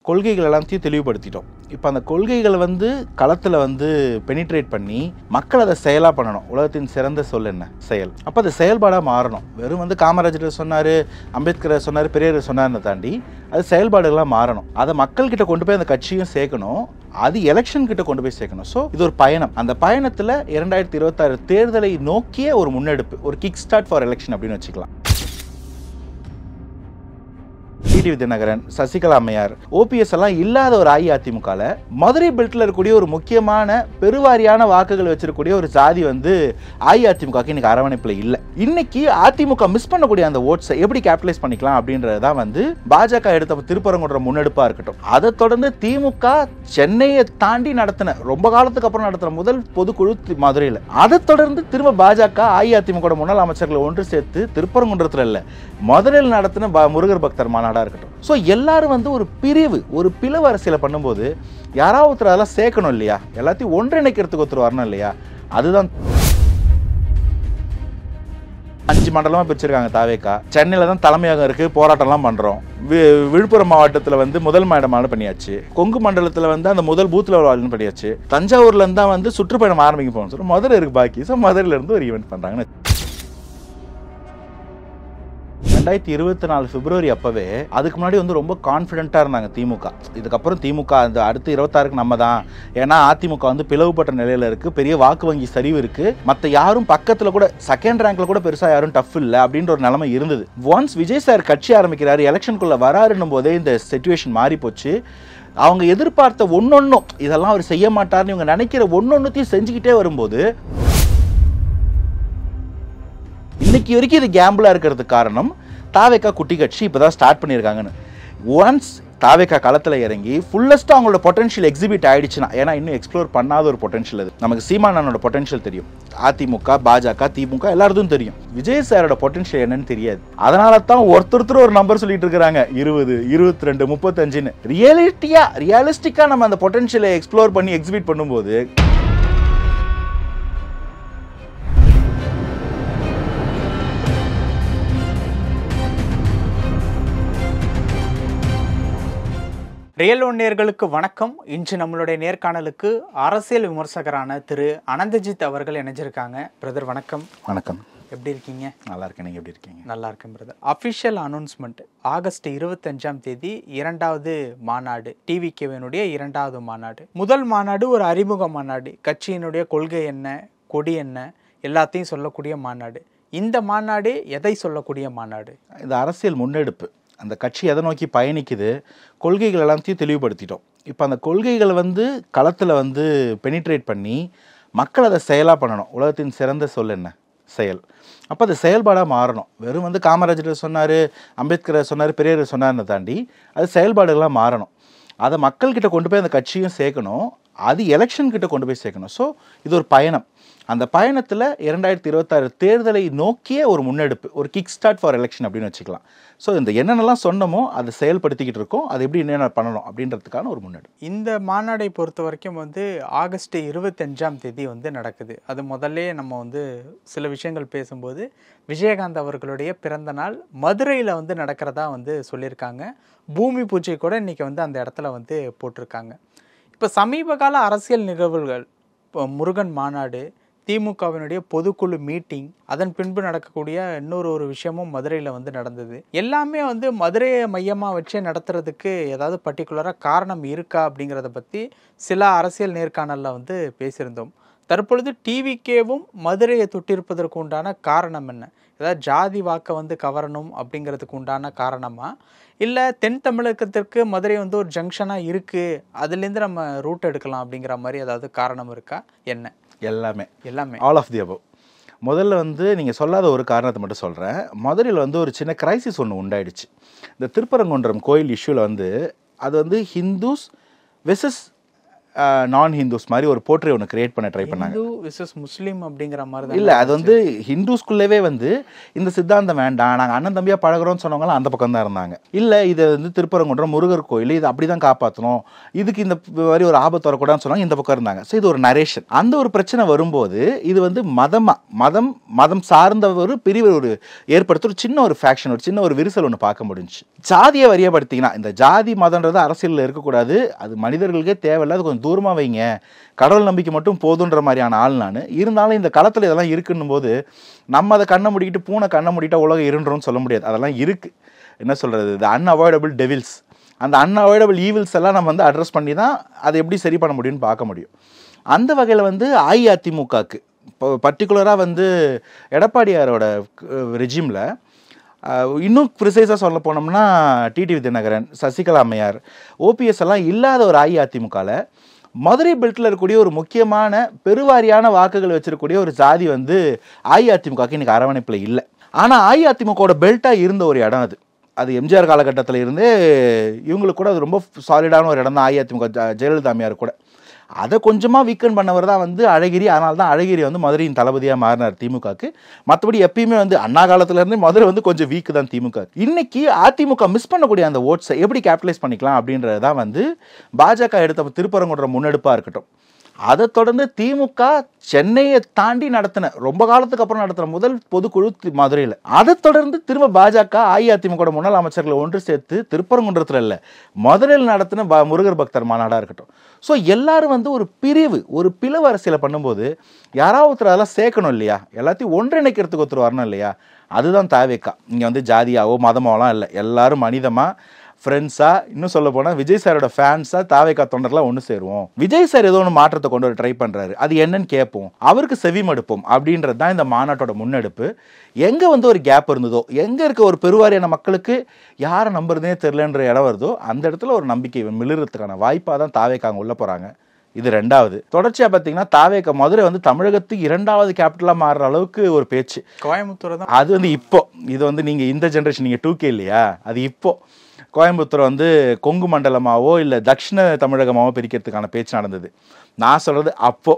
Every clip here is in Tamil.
கொள்கைகள் எல்லாத்தையும் தெளிவுபடுத்திட்டோம். இப்போ அந்த கொள்கைகளை களத்தில் பெனிட்ரேட் பண்ணி மக்கள் அதை செயலாக பண்ணணும். உலகத்தின் சிறந்த சொல் என்ன? செயல். அப்போ அது செயல்பாடாக மாறணும். வெறும் காமராஜர் சொன்னார், அம்பேத்கர் சொன்னார், பெரியார் சொன்னார்னு தாண்டி அது செயல்பாடுகளாக மாறணும். அதை மக்கள்கிட்ட கொண்டு போய் அந்த கட்சியும் சேர்க்கணும், அது எலெக்ஷன் கிட்ட கொண்டு போய் சேர்க்கணும். ஸோ இது ஒரு பயணம். அந்த பயணத்தில் 2026 தேர்தலை நோக்கிய ஒரு முன்னெடுப்பு, ஒரு கிக் ஸ்டார்ட் ஃபார் எலெக்ஷன் அப்படின்னு வச்சுக்கலாம். டிடிவி தினகரன், சசிகலா அம்மையார், ஓபிஎஸ் எல்லாம் இல்லாத ஒரு அஇஅதிமுகல மதுரை பெல்ட்ல இருக்கக்கூடிய ஒரு முக்கியமான பெருவாரியான வாக்குகள் வச்சிருக்கக்கூடிய ஒரு சாதி அஇஅதிமுக இன்னைக்கு அரவணைப்புல இல்ல. இன்னைக்கு அதிமுக மிஸ் பண்ணக்கூடிய அந்த ஓட்ஸை எப்படி கேபிட்டலைஸ் பண்ணிக்கலாம் அப்படின்றதான் பாஜக எடுத்த திருப்பரங்குன்ற முன்னெடுப்பா இருக்கட்டும். அதை தொடர்ந்து திமுக சென்னையை தாண்டி நடத்தின, ரொம்ப காலத்துக்கு அப்புறம் நடத்தின முதல் பொதுக்குழு மதுரையில். அதை தொடர்ந்து திரும்ப பாஜக அஇஅதிமுக முன்னாள் அமைச்சர்களை ஒன்று சேர்த்து திருப்பரங்குன்றத்தில் இல்ல மதுரையில் நடத்தின முருகர் பக்தர் மாநாடா இருக்கட்டும். ஸோ எல்லாரும் ஒரு பிரிவு, ஒரு பிளவு அரசியலை பண்ணும்போது யாராவது ஒருத்தர் அதெல்லாம் சேர்க்கணும் இல்லையா? எல்லாத்தையும் ஒன்றிணைக்கிறதுக்கு ஒருத்தர் வரணும் இல்லையா? அதுதான் 5 மண்டலமா பிரிச்சிருக்காங்க தாவேகா. சென்னையில தான் தலைமையகம் இருக்கு, போராட்டம்லாம் பண்றோம். விழுப்புரம் மாவட்டத்தில் முதல் மாநில பண்ணியாச்சு. கொங்கு மண்டலத்தில் அந்த முதல் பூத்துல பண்ணியாச்சு. தஞ்சாவூர்ல இருந்தா சுற்றுப்பயணம் ஆரம்பிக்க போகணும் சொல்லி மதுரை இருக்கு பாக்கி. ஸோ மதுரையில இருந்து ஒரு ஈவெண்ட் பண்றாங்க. 2024 பிப்ரவரி அப்பவே அதுக்கு முன்னாடி ரொம்ப கான்ஃபிடென்ட்டா இருந்தாங்க திமுக. இதுக்கப்புறம் திமுக அந்த அடுத்து 26க்கு நம்ம தான், ஏன்னா அதிமுக பிளவுபட்ட நிலையில இருக்கு, பெரிய வாக்கு வங்கி சரிவு இருக்கு, மற்ற யாரும் பக்கத்துல கூட செகண்ட் ரேங்க்ல கூட பெருசா யாரும் டஃப் இல்லை அப்படின்ற ஒரு நிலைமை இருந்தது. ஒன்ஸ் விஜய் சார் கட்சி ஆரம்பிக்கிறாரு, எலெக்ஷனுக்குள்ள வராருன்னும் போதே இந்த சிச்சுவேஷன் மாறி போச்சு. அவங்க எதிர்பார்த்த ஒன்னொன்னும் இதெல்லாம் அவர் செய்ய மாட்டார்னு இவங்க நினைக்கிற ஒன்னொன்னுத்தையும் செஞ்சுக்கிட்டே வரும்போது இன்னைக்கு வரைக்கும் இது கேம்பிளா இருக்கிறதுக்கு காரணம் தாவேகா குட்டி கட்சி இப்பதான் ஸ்டார்ட் பண்ணியிருக்காங்கன்னு. ஒன்ஸ் தாவேகா களத்தில் இறங்கி ஃபுல்லஸ்ட்டாக அவங்களோட பொட்டன்ஷியல் எக்ஸிபிட் ஆயிடுச்சுன்னா, ஏன்னா இன்னும் எக்ஸ்ப்ளோர் பண்ணாத ஒரு பொட்டன்ஷியல் அது. நமக்கு சீமானோட பொட்டன்ஷியல் தெரியும், அதிமுக, பாஜக, திமுக எல்லாருக்கும் தெரியும். விஜய் சாரோட பொட்டன்ஷியல் என்னன்னு தெரியாது. அதனால தான் ஒருத்தர் ஒரு நம்பர் சொல்லிட்டு இருக்கிறாங்க, 20, 22, 35ன்னு. ரியலிஸ்டிக்கா நம்ம அந்த பொட்டன்ஷியலை எக்ஸ்ப்ளோர் பண்ணி எக்ஸிபிட் பண்ணும்போது ரியல் ஒன் நேயர்களுக்கு வணக்கம். இன்று நம்மளுடைய நேர்காணலுக்கு அரசியல் விமர்சகரான திரு அனந்தஜித் அவர்கள் இணைஞ்சிருக்காங்க. பிரதர் வணக்கம். வணக்கம். எப்படி இருக்கீங்க? நல்லா இருக்கேன், நீங்க எப்படி இருக்கீங்க? நல்லா இருக்கேன் பிரதர். அஃபிஷியல் அனௌன்ஸ்மெண்ட் ஆகஸ்ட் 25ஆம் தேதி 2வது மாநாடு, டிவிகேவினுடைய 2வது மாநாடு. முதல் மாநாடு ஒரு அறிமுக மாநாடு, கட்சியினுடைய கொள்கை என்ன, கொடி என்ன, எல்லாத்தையும் சொல்லக்கூடிய மாநாடு. இந்த மாநாடு எதை சொல்லக்கூடிய மாநாடு? இது அரசியல் முன்னெடுப்பு. அந்த கட்சி எதை நோக்கி பயணிக்குது, கொள்கைகள் எல்லாத்தையும் தெளிவுபடுத்திட்டோம். இப்போ அந்த கொள்கைகளை களத்தில் பெனிட்ரேட் பண்ணி மக்கள் அதை செயலாக பண்ணணும். உலகத்தின் சிறந்த சொல் என்ன? செயல். அப்போ அது செயல்பாடாக மாறணும். வெறும் காமராஜர் சொன்னார், அம்பேத்கர் சொன்னார், பெரியார் சொன்னார்னு தாண்டி அது செயல்பாடுகளாக மாறணும். அதை மக்கள்கிட்ட கொண்டு போய் அந்த கட்சியும் சேர்க்கணும், அது எலெக்ஷன் கிட்ட கொண்டு போய் சேர்க்கணும். ஸோ இது ஒரு பயணம். அந்த பயணத்தில் 2026 தேர்தலை நோக்கிய ஒரு முன்னெடுப்பு, ஒரு கிக் ஸ்டார்ட் ஃபார் எலெக்ஷன் அப்படின்னு வச்சுக்கலாம். ஸோ இந்த என்னென்னலாம் சொன்னமோ அதை செயல்படுத்திக்கிட்டு இருக்கோம், அது எப்படி என்னென்ன பண்ணணும் அப்படின்றதுக்கான ஒரு முன்னெடுப்பு. இந்த மாநாடை பொறுத்த வரைக்கும் ஆகஸ்ட் 25ஆம் தேதி நடக்குது. அது முதல்ல நம்ம சில விஷயங்கள் பேசும்போது விஜயகாந்த் அவர்களுடைய பிறந்த நாள் மதுரையில் நடக்கிறதா சொல்லியிருக்காங்க. பூமி பூஜை கூட இன்னைக்கு அந்த இடத்துல போட்டிருக்காங்க. இப்போ சமீப கால அரசியல் நிகழ்வுகள், இப்போ முருகன் மாநாடு, திமுகவினுடைய பொதுக்குழு மீட்டிங், அதன் பின்பு நடக்கக்கூடிய இன்னொரு விஷயமும் மதுரையில் நடந்தது. எல்லாமே மதுரையை மையமாக வச்சே நடத்துறதுக்கு ஏதாவது பர்டிகுலராக காரணம் இருக்கா அப்படிங்கிறத பற்றி சில அரசியல் நேர்காணலில் பேசியிருந்தோம். தற்பொழுது டிவிகேவும் மதுரையை தொட்டிருப்பதற்கு உண்டான காரணம் என்ன? ஏதாவது ஜாதி வாக்கை கவரணும் அப்படிங்கிறதுக்கு உண்டான காரணமா, இல்லை தென் தமிழகத்திற்கு மதுரை ஒரு ஜங்ஷனாக இருக்குது, அதுலேருந்து நம்ம ரூட் எடுக்கலாம் அப்படிங்கிற மாதிரி ஏதாவது காரணம் இருக்கா? என்ன? எல்லாமே ஆல் ஆஃப் தி அபவ். முதல்ல நீங்கள் சொல்லாத ஒரு காரணத்தை மட்டும் சொல்கிறேன். மதுரையில் ஒரு சின்ன கிரைசிஸ் ஒன்று உண்டாயிடுச்சு. இந்த திருப்பரங்குன்றம் கோயில் இஷ்யூவில் அது ஹிந்துஸ் வெர்சஸ் நான் ஹிந்துஸ் மாதிரி ஒரு போர்ட்ரே ஒன்று கிரியேட் பண்ண ட்ரை பண்ணாங்க. ஹிந்து விசஸ் முஸ்லீம் அப்படிங்கிற மாதிரி தான். இல்லை, அது வந்து ஹிந்துஸ்குள்ளவே வந்து இந்த சித்தாந்தம் வேண்டாம், நாங்கள் அண்ணன் தம்பியாக பழகிறோம்னு சொன்னவங்களாம் அந்த பக்கம் தான் இருந்தாங்க. இல்லை, இதை வந்து திருப்பரங்குன்றம் முருகர் கோயில், இது அப்படி தான் காப்பாற்றணும், இதுக்கு இந்த மாதிரி ஒரு ஆபத்து வரக்கூடாதுன்னு சொன்னாங்க, இந்த பக்கம் இருந்தாங்க. ஸோ இது ஒரு நரேஷன். அந்த ஒரு பிரச்சனை வரும்போது இது வந்து மதம் சார்ந்த ஒரு பிரிவு ஒரு ஏற்படுத்த ஒரு சின்ன ஒரு ஃபேக்ஷன், ஒரு சின்ன ஒரு விரிசல் ஒன்று பார்க்க முடிஞ்சு. ஜாதியை வரியப்படுத்திங்கன்னா, இந்த ஜாதி மதன்றது அரசியலில் இருக்கக்கூடாது, அது மனிதர்களுக்கே தேவையில்லை, அது கொஞ்சம் தூரமாக வைங்க, கடவுள் நம்பிக்கை மட்டும் போதுன்ற மாதிரியான ஆள் நான். இருந்தாலும் இந்த காலத்தில் இதெல்லாம் இருக்குன்னும் போது நம்ம அதை கண்ணை முடிக்கிட்டு பூனை கண்ணை முடிட்டா உலகம் இருன்றோன்னு சொல்ல முடியாது. அதெல்லாம் இருக்குது. என்ன சொல்கிறது, இது அன்அவாய்டபிள் டெவில்ஸ். அந்த அன்அவாய்டபிள் ஈவில்ஸ் எல்லாம் நம்ம வந்து அட்ரஸ் பண்ணி தான் அதை எப்படி சரி பண்ண முடியும்னு பார்க்க முடியும். அந்த வகையில் வந்து அஇஅதிமுகவுக்கு இப்போ பர்டிகுலராக வந்து எடப்பாடியாரோட ரெஜிமில் இன்னும் ப்ரிசைஸாக சொல்ல போனோம்னா டிடிவி தினகரன், சசிகலா அம்மையார், ஓபிஎஸ் எல்லாம் இல்லாத ஒரு அஇஅதிமுகவில் மதுரை பெல்ட்டில் இருக்கக்கூடிய ஒரு முக்கியமான பெருவாரியான வாக்குகள் வச்சிருக்கக்கூடிய ஒரு ஜாதி வந்து அஇஅதிமுகவுக்கு இன்றைக்கி அரவணைப்பில் இல்லை. ஆனால் அஇஅதிமுகவோட பெல்ட்டாக இருந்த ஒரு இடம் அது எம்ஜிஆர் காலகட்டத்தில் இருந்தே இவங்களுக்கு கூட அது ரொம்ப சாலிடான ஒரு இடம் தான் அஇஅதிமுக, ஜெயலலிதா அம்மையார் கூட. அதை கொஞ்சமாக வீக்கெண்ட் பண்ணவர் தான் வந்து அழகிரி. அதனால தான் அழகிரி வந்து மதுரையின் தளபதியாக மாறினார் திமுகவுக்கு. மற்றபடி எப்பயுமே வந்து அண்ணா காலத்துலேருந்து மதுரை வந்து கொஞ்சம் வீக்கு தான் திமுக. இன்னைக்கு அதிமுக மிஸ் பண்ணக்கூடிய அந்த ஓட்ஸை எப்படி கேபிட்டலைஸ் பண்ணிக்கலாம் அப்படின்றது தான் வந்து பாஜக எடுத்த திருப்பரங்குன்ற முன்னெடுப்பாக இருக்கட்டும். அதை தொடர்ந்து திமுக சென்னையை தாண்டி நடத்தின, ரொம்ப காலத்துக்கு அப்புறம் நடத்தின முதல் பொதுக்குழு மதுரையில். அதை தொடர்ந்து திரும்ப பாஜக அஇஅதிமுக முன்னாள் அமைச்சர்களை ஒன்று சேர்த்து திருப்பரங்குன்றத்தில் இல்லை, மதுரையில் நடத்தின முருகர் பக்தர் மாநாடாக இருக்கட்டும். ஸோ எல்லாரும் வந்து ஒரு பிரிவு, ஒரு பிளவு அரசியலை பண்ணும்போது யாராவது ஒருத்தர் அதெல்லாம் சேர்க்கணும் இல்லையா, எல்லாத்தையும் ஒன்றிணைக்கிறதுக்கு ஒருத்தர் வரணும் இல்லையா. அதுதான் தாவேக்கா. இங்கே வந்து ஜாதியாவோ மதமாவெல்லாம் இல்லை, எல்லாரும் மனிதமாக ஃப்ரெண்ட்ஸாக, இன்னும் சொல்ல போனால் விஜய் சாரோட ஃபேன்ஸாக தாவேக்கா தொண்டர்லாம் ஒன்று சேருவோம். விஜய் சார் ஏதோ ஒன்று மாற்றத்தை கொண்டு வர ட்ரை பண்ணுறாரு, அது என்னன்னு கேட்போம், அவருக்கு செவிமடுப்போம் அப்படின்றது தான் இந்த மாநாட்டோட முன்னெடுப்பு. எங்கே வந்து ஒரு கேப் இருந்ததோ, எங்கே இருக்க ஒரு பெருவாரியான மக்களுக்கு யாரை நம்புறதுனே தெரிலன்ற இடம் வருதோ அந்த இடத்துல ஒரு நம்பிக்கை மிளறதுக்கான வாய்ப்பாக தான் தாவேக்கா அங்கே உள்ள போகிறாங்க. இது ரெண்டாவது. தொடர்ச்சியாக பார்த்தீங்கன்னா தாவேக்கா மதுரை வந்து தமிழகத்துக்கு 2வது கேபிட்டலாக மாறுற அளவுக்கு ஒரு பேச்சு. கோயம்புத்தூர் தான் அது வந்து இப்போ இது வந்து நீங்கள் இந்த ஜென்ரேஷன், நீங்கள் 2K இல்லையா, அது இப்போ கோயம்புத்தூர் வந்து கொங்கு மண்டலமாவோ இல்லை தட்சிண தமிழகமாவோ பிரிக்கிறதுக்கான பேச்சு நடந்தது. நான் சொல்கிறது அப்போ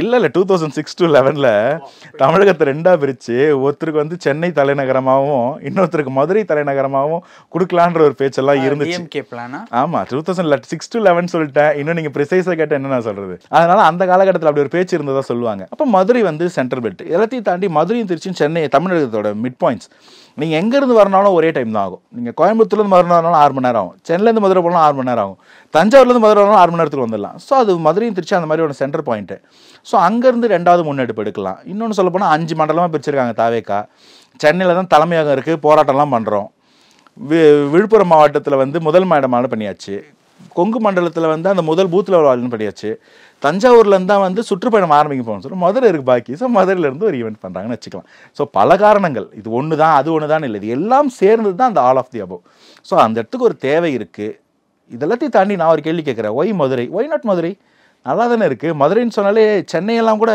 இல்லை 2006 to 11 தமிழகத்தை 2ஆக பிரித்து ஒருத்தருக்கு வந்து சென்னை தலைநகரமாகவும் இன்னொருத்தருக்கு மதுரை தலைநகரமாகவும் கொடுக்கலான்ற ஒரு பேச்செல்லாம் இருந்துச்சு. ஆமாம், 2006 to 11 சொல்லிட்டேன், இன்னும் நீங்கள் ப்ரிசைஸாக கேட்டால் என்ன நான் சொல்கிறது. அதனால அந்த காலகட்டத்தில் அப்படி ஒரு பேச்சு இருந்ததாக சொல்லுவாங்க. அப்போ மதுரை வந்து சென்ட்ரல் பெல்ட், எல்லாத்தையும் தாண்டி மதுரையும் திருச்சியும் சென்னை தமிழகத்தோட மிட் பாயிண்ட்ஸ். நீங்கள் எங்கேருந்து வரனாலும் ஒரே டைம் தான் ஆகும். நீங்கள் கோயம்புத்தூர்லேருந்து மதுரை வரனாலும் 6 மணி நேரம் ஆகும், சென்னையிலேருந்து மதுரை போனாலும் 6 மணி நேரம் ஆகும், தஞ்சாவூர்லேருந்து மதுரை வரனாலும் 6 மணி நேரத்துக்கு வந்துடலாம். ஸோ அது மதுரையும் திருச்சி அந்த மாதிரி ஒரு சென்டர் பாயிண்ட்டு. ஸோ அங்கேருந்து 2வது முன்னெடுப்பு எடுக்கலாம். இன்னொன்று சொல்ல போனால் 5 மண்டலமாக பிரிச்சிருக்காங்க தாவேக்கா. சென்னையில் தான் தலைமையகம் இருக்குது, போராட்டம்லாம் பண்ணுறோம். விழுப்புரம் மாவட்டத்தில் வந்து முதல் மாநிலமான பண்ணியாச்சு, கொங்கு மண்டலத்தில் வந்து அந்த முதல் பூத்தில் வாழ்னு பண்ணியாச்சு, தஞ்சாவூர்லேருந்து தான் வந்து சுற்றுப்பயணம் ஆரம்பிக்க போகணும்னு சொல்லி மதுரை இருக்குது பாக்கி. ஸோ மதுரையிலேருந்து ஒரு ஈவெண்ட் பண்ணுறாங்கன்னு வச்சுக்கலாம். ஸோ பல காரணங்கள், இது ஒன்று தான் அது ஒன்று தான் இல்லை, இது எல்லாம் சேர்ந்து தான் அந்த all of the above. So அந்த இடத்துக்கு ஒரு தேவை இருக்குது. இதெல்லாத்தையும் தாண்டி நான் ஒரு கேள்வி கேட்குறேன், why Madurai, why not Madurai? நல்லா தானே இருக்குது. மதுரைன்னு சொன்னாலே சென்னையெல்லாம் கூட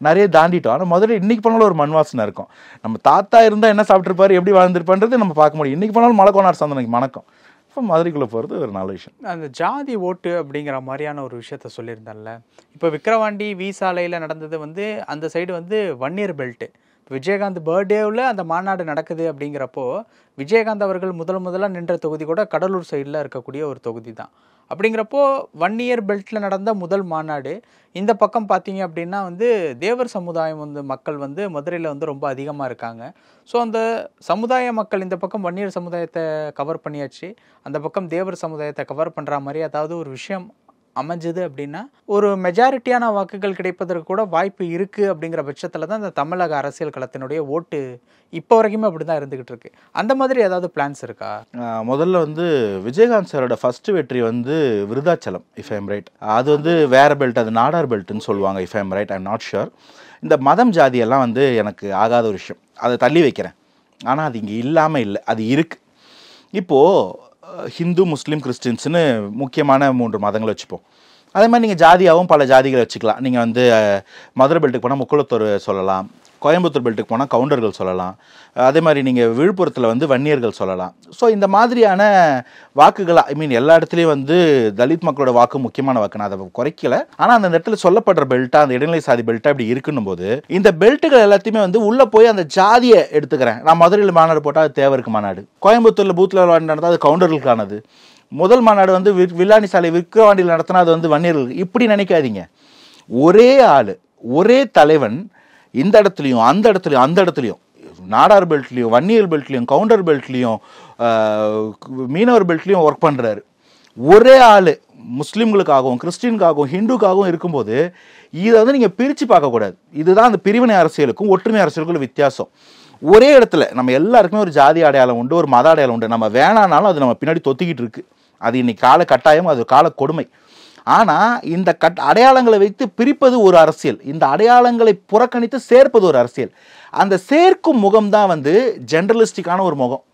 நிறைய தாண்டிட்டோம். ஆனால் மதுரை இன்றைக்கி போனாலும் ஒரு மண் வாசனை இருக்கும். நம்ம தாத்தா இருந்தால் என்ன சாப்பிட்ருப்பாரு, எப்படி வாழ்ந்துருப்பான்றது நம்ம பார்க்க முடியும். இன்றைக்கி போனாலும் மலைக்கோனார் சந்தனைக்கு மணக்கம். இப்போ மதுரைக்குள்ளே போகிறது ஒரு நல்ல விஷயம். அந்த ஜாதி ஓட்டு அப்படிங்கிற மாதிரியான ஒரு விஷயத்த சொல்லியிருந்தேன்ல, இப்போ விக்கிரவாண்டி வி சாலையில் நடந்தது வந்து அந்த சைடு வந்து வன்னியர் பெல்ட்டு. விஜயகாந்த் பர்த்டேவில் அந்த மாநாடு நடக்குது அப்படிங்கிறப்போ விஜயகாந்த் அவர்கள் முதலாக நின்ற தொகுதி கூட கடலூர் சைடில் இருக்கக்கூடிய ஒரு தொகுதி தான். அப்படிங்கிறப்போ வன்னியர் பெல்ட்டில் நடந்த முதல் மாநாடு. இந்த பக்கம் பார்த்தீங்க அப்படின்னா வந்து தேவர் சமுதாயம் வந்து மக்கள் வந்து மதுரையில் வந்து ரொம்ப அதிகமாக இருக்காங்க. ஸோ அந்த சமுதாய மக்கள் இந்த பக்கம் வன்னியர் சமுதாயத்தை கவர் பண்ணியாச்சு, அந்த பக்கம் தேவர் சமுதாயத்தை கவர் பண்ணுற மாதிரி அதாவது ஒரு விஷயம் அமைஞ்சது அப்படின்னா ஒரு மெஜாரிட்டியான வாக்குகள் கிடைப்பதற்கு கூட வாய்ப்பு இருக்குது. அப்படிங்கிற பட்சத்தில் தான் இந்த தமிழக அரசியல் களத்தினுடைய ஓட்டு இப்போ வரைக்குமே அப்படி தான் இருந்துகிட்டு இருக்கு. அந்த மாதிரி ஏதாவது பிளான்ஸ் இருக்கா? முதல்ல வந்து விஜயகாந்த் சாரோட ஃபர்ஸ்ட் வெற்றி வந்து விருதாச்சலம், இஃப் ஐம் ரைட். அது வந்து வேற பெல்ட், அது நாடார் பெல்ட்னு சொல்லுவாங்க, if I'm right, I'm not sure. இந்த மதம் ஜாதியெல்லாம் வந்து எனக்கு ஆகாத ஒரு விஷயம், அதை தள்ளி வைக்கிறேன். ஆனால் அது இங்கே இல்லாமல் இல்லை, அது இருக்குது. இப்போது ஹிந்து முஸ்லீம் கிறிஸ்டின்ஸ்னு முக்கியமான 3 மதங்களை வச்சுப்போம். அதே மாதிரி நீங்கள் ஜாதியாகவும் பல ஜாதிகளை வச்சுக்கலாம். நீங்கள் வந்து மதுரை பெல்ட்டுக்கு போனால் முக்குளத்தூர் சொல்லலாம், கோயம்புத்தூர் பெல்ட்டுக்கு போனால் கவுண்டர்கள் சொல்லலாம். அதே மாதிரி நீங்கள் விழுப்புரத்தில் வந்து வன்னியர்கள் சொல்லலாம். ஸோ இந்த மாதிரியான வாக்குகள் எல்லா இடத்துலையும் வந்து தலித் மக்களோட வாக்கு முக்கியமான வாக்கு, நான் அதை குறைக்கல. ஆனால் அந்த இடத்துல சொல்லப்படுற பெல்ட்டாக, அந்த இடைநிலை சாதி பெல்ட்டாக இப்படி இருக்குன்னும் போது இந்த பெல்ட்டுகள் எல்லாத்தையுமே வந்து உள்ளே போய் அந்த ஜாதியை எடுத்துக்கிறேன். நான் மதுரையில் மாநாடு போட்டால் அது தேவருக்கு மாநாடு, கோயம்புத்தூரில் பூத்தில் நடந்தால் அது கவுண்டர்களுக்கானது, முதல் மாநாடு வந்து வில்லாணி சாலை விக்கிரவாண்டியில் நடத்தினா அது வந்து வன்னியர்கள். இப்படி நினைக்காதீங்க. ஒரே ஆள், ஒரே தலைவன் இந்த இடத்துலையும் அந்த இடத்துலையும் அந்த இடத்துலையும், நாடார் பெல்ட்லையும் வன்னியர் பெல்ட்லையும் கவுண்டர் பெல்ட்லையும் மீனவர் பெல்ட்லையும் ஒர்க் பண்ணுறாரு. ஒரே ஆள் முஸ்லீம்களுக்காகவும் கிறிஸ்டின்காகவும் ஹிந்துக்காகவும் இருக்கும்போது இதை வந்து நீங்கள் பிரித்து பார்க்கக்கூடாது. இதுதான் அந்த பிரிவினை அரசியலுக்கும் ஒற்றுமை அரசியலுக்கும் வித்தியாசம். ஒரே இடத்துல நம்ம எல்லாருக்குமே ஒரு ஜாதி அடையாளம் உண்டு, ஒரு மத அடையாளம் உண்டு. நம்ம வேணானாலும் அது நம்ம பின்னாடி தொத்திக்கிட்டு இருக்கு. அது இன்னைக்கு கால கட்டாயம், அது கால கொடுமை. ஆனால் இந்த அடையாளங்களை வைத்து பிரிப்பது ஒரு அரசியல், இந்த அடையாளங்களை புறக்கணித்து சேர்ப்பது ஒரு அரசியல். அந்த சேர்க்கும் முகம் தான் வந்து ஜென்ரலிஸ்டிக்கான ஒரு முகம்.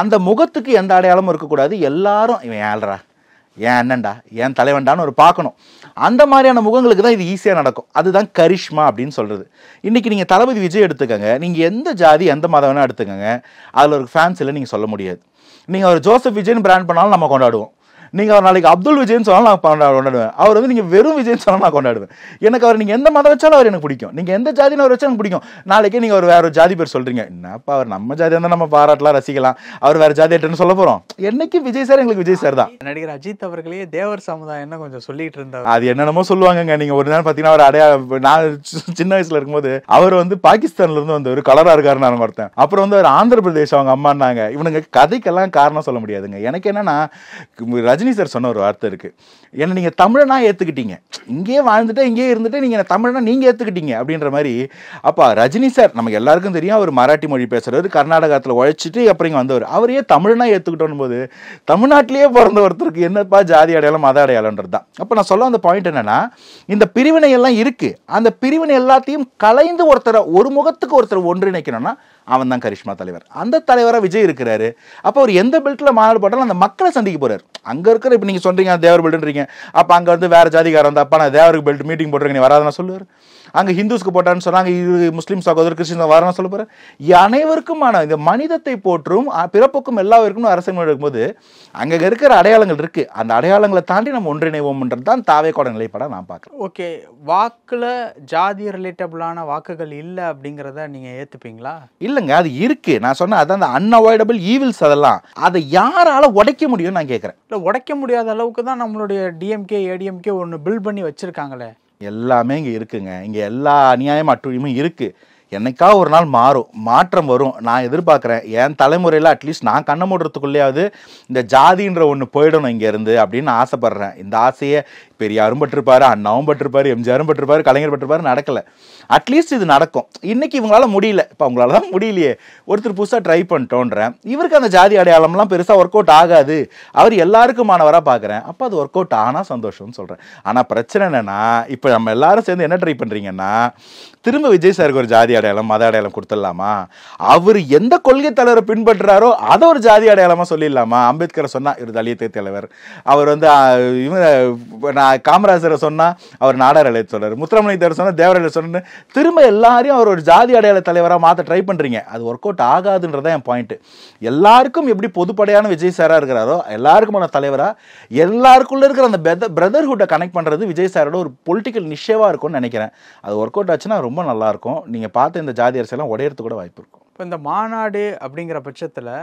அந்த முகத்துக்கு எந்த அடையாளமும் இருக்கக்கூடாது. எல்லாரும் இவன் ஏழ்றா, ஏன் அண்ணன்டா, ஏன் தலைவன்டான்னு ஒரு பார்க்கணும். அந்த மாதிரியான முகங்களுக்கு தான் இது ஈஸியாக நடக்கும். அதுதான் கரிஷ்மா அப்படின்னு சொல்கிறது. இன்றைக்கி நீங்கள் தளபதி விஜய் எடுத்துக்கங்க, நீங்கள் எந்த ஜாதி எந்த மதம் வேணால் எடுத்துக்கங்க, அதில் ஒரு ஃபேன்ஸ் இல்லை நீங்கள் சொல்ல முடியாது. நீங்கள் அவர் ஜோசப் விஜய்னு பிராண்ட் பண்ணாலும் நம்ம கொண்டாடுவோம். நீங்கள் அவர் நாளைக்கு அப்துல் விஜய்னு சொன்னாலும் நான் கொண்டாடுவேன். அவர் வந்து நீங்கள் வெறும் விஜய்னு சொன்னாலும் நான் கொண்டாடுவேன். எனக்கு அவர் நீங்கள் எந்த மதம் வச்சாலும் அவர் எனக்கு பிடிக்கும். நீங்கள் எந்த ஜாதின்னு அவர் வச்சா எனக்கு பிடிக்கும். நாளைக்கே நீங்கள் அவர் வேற ஒரு ஜாதி பேர் சொல்கிறீங்க, என்னப்பா அவர் நம்ம ஜாதியாக இருந்தால் நம்ம பாராட்டலாம் ரசிக்கலாம், அவர் வேறு ஜாதி ஆட்டுன்னு சொல்ல போகிறோம். என்னைக்கு விஜய் சார் எங்களுக்கு விஜய் சார் தான். நடிகர் அஜித் அவர்களே தேவர் சமுதாயம்னு கொஞ்சம் சொல்லிட்டு இருந்தார். அது என்னென்னமோ சொல்லுவாங்கங்க. நீங்கள் ஒரு நேரம் பார்த்தீங்கன்னா அவர் நான் சின்ன வயசில் இருக்கும்போது அவர் வந்து பாகிஸ்தான்லேருந்து வந்து ஒரு கலராக இருக்காருன்னு நான் பார்த்தேன். அப்புறம் வந்து அவர் ஆந்திர பிரதேஷ் அவங்க அம்மானாங்க. இவனுங்க கதைக்கெல்லாம் காரணம் சொல்ல முடியாதுங்க. எனக்கு என்னன்னா ரஜினி சார் சொன்ன ஒரு வார்த்தை இருக்கு, என்ன நீங்க தமிழனா ஏத்துக்கிட்டீங்க, இங்கேயே வாழ்ந்துட்டு இங்கேயே இருந்துட்டு நீங்க தமிழனா நீங்க ஏத்துக்கிட்டீங்க அப்படின்ற மாதிரி. அப்பா ரஜினி சார் நமக்கு எல்லாருக்கும் தெரியும், அவர் மராட்டி மொழி பேசுறவர், கர்நாடகத்தில் உழைச்சிட்டு அப்புறம் இங்கே வந்தவர். அவரையே தமிழனா ஏத்துக்கிட்டோம் போது தமிழ்நாட்டிலேயே பிறந்த ஒருத்தருக்கு என்னப்பா ஜாதி அடையாளம் மத அடையாளம்ன்றது தான். அப்போ நான் சொல்ல அந்த பாயிண்ட் என்னன்னா, இந்த பிரிவினை எல்லாம் இருக்கு. அந்த பிரிவினை எல்லாத்தையும் கலைந்து ஒருத்தரை, ஒரு முகத்துக்கு ஒருத்தர் ஒன்றிணைக்கணும்னா அவன் தான் கரிஷ்மா தலைவர். அந்த தலைவராக விஜய் இருக்கிறாரு. அப்போ அவர் எந்த பெல்ட்டில் மாநாடு போட்டாலும் அந்த மக்களை சந்திக்க போறாரு. அங்கே இருக்கிற இப்போ நீங்கள் சொல்றீங்க தேவர் பெல்ட்ன்றீங்க, அப்போ அங்கே வந்து வேற ஜாதிக்காரன் வந்து அப்பா நான் தேவருக்கு பெல்ட் மீட்டிங் போட்டுருக்கேன் நீ வராதுன்னு சொல்லுவார். அங்கே ஹிந்துஸ்க்கு போட்டான்னு சொன்னாங்க, இது முஸ்லீம் சகோதரர் கிறிஸ்டின் வரணும் சொல்ல போகிறேன். அனைவருக்குமான இந்த மனிதத்தை போற்றும் பிறப்புக்கும் எல்லாருக்கும் அரசியல் இருக்கும்போது அங்கே இருக்கிற அடையாளங்கள் இருக்கு. அந்த அடையாளங்களை தாண்டி நம்ம ஒன்றிணைவோம்ன்றது தான் தாவேக்கோட நிலைப்பாடாக நான் பார்க்குறேன். ஓகே, வாக்குல ஜாதி ரிலேட்டபிளான வாக்குகள் இல்லை அப்படிங்கிறத நீங்க ஏத்துப்பீங்களா? இல்லைங்க, அது இருக்கு. நான் சொன்ன அதான் அந்த அன்அவாய்டபிள் ஈவில்ஸ், அதெல்லாம் அதை யாரால உடைக்க முடியும்னு நான் கேட்குறேன். இல்லை, உடைக்க முடியாத அளவுக்கு தான் நம்மளுடைய டிஎம்கே ஏடிஎம்கே ஒன்று பில்ட் பண்ணி வச்சிருக்காங்களே. எல்லாமே இங்கே இருக்குங்க. இங்கே எல்லா அநியாயம் அட்டுழியமும் இருக்கு. என்னைக்கா ஒரு நாள் மாறும், மாற்றம் வரும் நான் எதிர்பார்க்குறேன். என் தலைமுறையில் அட்லீஸ்ட் நான் கண்ண மூடுறதுக்குள்ளேயாவது இந்த ஜாதின்ற ஒன்று போயிடணும் இங்கேருந்து அப்படின்னு ஆசைப்படுறேன். இந்த ஆசையை பெரியாரும் பட்டிருப்பாரு, அண்ணாவும் பட்டிருப்பாரு, எம்ஜிஆரும் பட்டிருப்பாரு, கலைஞர் பட்டிருப்பாரு, நடக்கலை. அட்லீஸ்ட் இது நடக்கும். இன்னைக்கு இவங்களால முடியல, இப்போ அவங்களால தான் முடியலையே, ஒருத்தர் புதுசாக ட்ரை பண்ணிட்டோன்றேன். இவருக்கு அந்த ஜாதி அடையாளம்லாம் பெருசாக ஒர்க் அவுட் ஆகாது, அவர் எல்லாருக்குமானவராக பார்க்குறேன். அப்போ அது ஒர்க் அவுட் ஆனால் சந்தோஷம்னு சொல்கிறேன். ஆனால் பிரச்சனை என்னென்னா, இப்போ நம்ம எல்லாரும் சேர்ந்து என்ன ட்ரை பண்ணுறீங்கன்னா, திரும்ப விஜய் சாருக்கு ஒரு ஜாதி அடையாளம் மத அடையாளம் கொடுத்துடலாமா? அவர் எந்த கொள்கை தலைவரை பின்பற்றுறாரோ அதை ஒரு ஜாதி அடையாளமாக சொல்லிடலாமா? அம்பேத்கரை சொன்னால் இவர் தலித் தலைவர், அவர் வந்து நான் காமராஜரை சொன்னால் அவர் நாடார் அலைய சொல்றாரு, முத்துராமலிங்க தேவர் சொன்னால் தேவராய சொன்னு திரும்ப எல்லாரையும் அவர் ஒரு ஜாதி அடையாள தலைவராக மாற்ற ட்ரை பண்ணுறீங்க. அது ஒர்க் அவுட் ஆகாதுன்றதான் என் பாயிண்ட். எல்லாருக்கும் எப்படி பொதுப்படையான விஜய் சாராக இருக்கிறாரோ எல்லாருக்குமான தலைவராக எல்லாருக்குள்ள இருக்கிற அந்த பிரதர்ஹுட்டை கனெக்ட் பண்ணுறது விஜய் சாரோட ஒரு பொலிட்டிக்கல் நிஷேவாக இருக்கும்னு நினைக்கிறேன். அது ஒர்க் அவுட் ஆச்சுன்னா ரொம்ப நல்லாயிருக்கும். நீங்கள் பார்த்து இந்த ஜாதி அரசியெல்லாம் உடையறதுக்கு கூட வாய்ப்பு இருக்கும். இப்போ இந்த மாநாடு அப்படிங்கிற பட்சத்தில்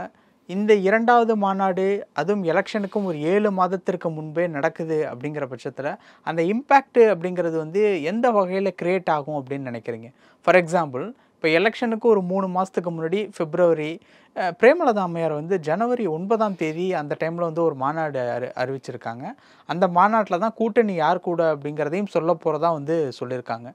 இந்த இரண்டாவது மாநாடு அதுவும் எலெக்ஷனுக்கும் ஒரு 7 மாதத்திற்கு முன்பே நடக்குது அப்படிங்கிற பட்சத்தில் அந்த இம்பேக்ட் அப்படிங்கிறது வந்து எந்த வகையில் கிரியேட் ஆகும் அப்படின்னு நினைக்கிறீங்க? ஃபார் எக்ஸாம்பிள், இப்போ எலெக்ஷனுக்கு ஒரு 3 மாதத்துக்கு முன்னாடி பிப்ரவரி பிரேமலதா அம்மையார் வந்து ஜனவரி 9ஆம் தேதி அந்த டைமில் வந்து ஒரு மாநாடு அறிவிச்சிருக்காங்க. அந்த மாநாட்டில் தான் கூட்டணி யார் கூட அப்படிங்கிறதையும் சொல்ல போகிறதா வந்து சொல்லியிருக்காங்க.